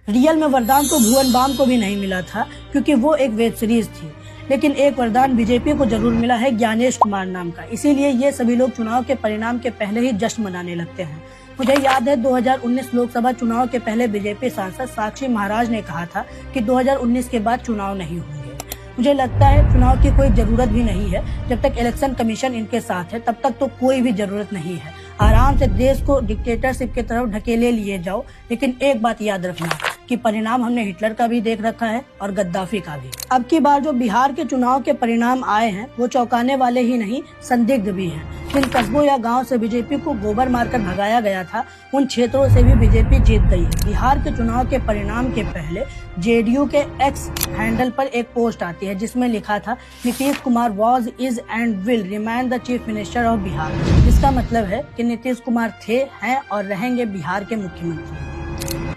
Real में वरदान तो भुवन बाम को भी नहीं मिला था, क्योंकि वो एक वेब सीरीज थी। लेकिन एक वरदान बीजेपी को जरूर मिला है, ज्ञानेश कुमार नाम का। इसीलिए ये सभी लोग चुनाव के परिणाम के पहले ही जश्न मनाने लगते हैं। मुझे याद है 2019 लोकसभा चुनाव के पहले बीजेपी सांसद साक्षी महाराज ने कहा था कि 2019 के बाद चुनाव नहीं होंगे। मुझे लगता है चुनाव की कोई जरूरत भी नहीं है। जब तक इलेक्शन कमीशन इनके साथ है तब तक तो कोई भी जरूरत नहीं है। आराम से देश को डिक्टेटरशिप की तरफ ढकेले लिए जाओ। लेकिन एक बात याद रखना कि परिणाम हमने हिटलर का भी देख रखा है और गद्दाफी का भी। अब की बार जो बिहार के चुनाव के परिणाम आए हैं वो चौंकाने वाले ही नहीं, संदिग्ध भी हैं। जिन कस्बों या गांव से बीजेपी को गोबर मारकर भगाया गया था, उन क्षेत्रों से भी बीजेपी जीत गई है। बिहार के चुनाव के परिणाम के पहले जेडीयू के एक्स हैंडल पर एक पोस्ट आती है जिसमें लिखा था, Nitish Kumar was is and will remain the chief minister of Bihar. जिसका मतलब है कि नीतीश कुमार थे, हैं और रहेंगे बिहार के मुख्यमंत्री।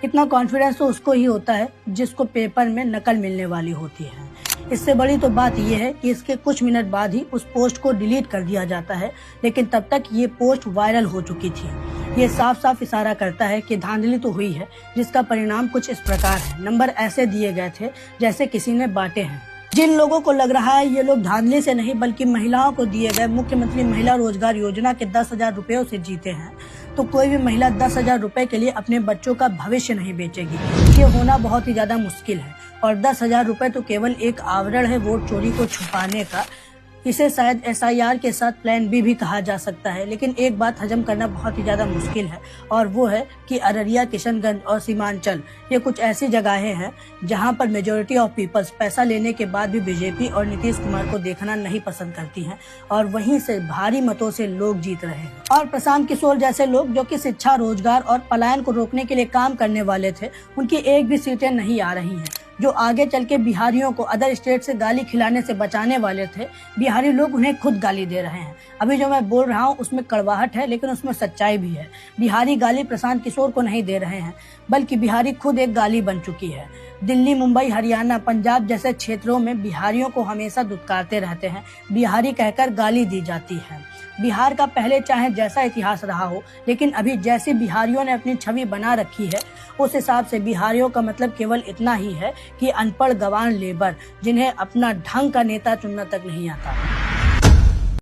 इतना कॉन्फिडेंस तो उसको ही होता है जिसको पेपर में नकल मिलने वाली होती है। इससे बड़ी तो बात यह है कि इसके कुछ मिनट बाद ही उस पोस्ट को डिलीट कर दिया जाता है, लेकिन तब तक ये पोस्ट वायरल हो चुकी थी। ये साफ साफ इशारा करता है कि धांधली तो हुई है, जिसका परिणाम कुछ इस प्रकार है। नंबर ऐसे दिए गए थे जैसे किसी ने बांटे हैं। जिन लोगों को लग रहा है ये लोग धांधली से नहीं बल्कि महिलाओं को दिए गए मुख्यमंत्री महिला रोजगार योजना के 10,000 रुपयों से जीते हैं, तो कोई भी महिला 10,000 रुपए के लिए अपने बच्चों का भविष्य नहीं बेचेगी। ये होना बहुत ही ज्यादा मुश्किल है। और 10,000 रुपए तो केवल एक आवरण है वोट चोरी को छुपाने का। इसे शायद SIR के साथ प्लान बी भी कहा जा सकता है। लेकिन एक बात हजम करना बहुत ही ज्यादा मुश्किल है, और वो है कि अररिया, किशनगंज और सीमांचल ये कुछ ऐसी जगहें हैं जहां पर मेजोरिटी ऑफ पीपल्स पैसा लेने के बाद भी बीजेपी और नीतीश कुमार को देखना नहीं पसंद करती हैं, और वहीं से भारी मतों से लोग जीत रहे हैं। और प्रशांत किशोर जैसे लोग जो कि शिक्षा, रोजगार और पलायन को रोकने के लिए काम करने वाले थे, उनकी एक भी सीटें नहीं आ रही हैं। जो आगे चल के बिहारियों को अदर स्टेट से गाली खिलाने से बचाने वाले थे, बिहारी लोग उन्हें खुद गाली दे रहे हैं। अभी जो मैं बोल रहा हूँ उसमें कड़वाहट है, लेकिन उसमें सच्चाई भी है। बिहारी गाली प्रशांत किशोर को नहीं दे रहे हैं, बल्कि बिहारी खुद एक गाली बन चुकी है। दिल्ली, मुंबई, हरियाणा, पंजाब जैसे क्षेत्रों में बिहारियों को हमेशा दुत्कारते रहते हैं, बिहारी कहकर गाली दी जाती है। बिहार का पहले चाहे जैसा इतिहास रहा हो, लेकिन अभी जैसी बिहारियों ने अपनी छवि बना रखी है, उस हिसाब से बिहारियों का मतलब केवल इतना ही है कि अनपढ़ गंवार लेबर, जिन्हें अपना ढंग का नेता चुनना तक नहीं आता।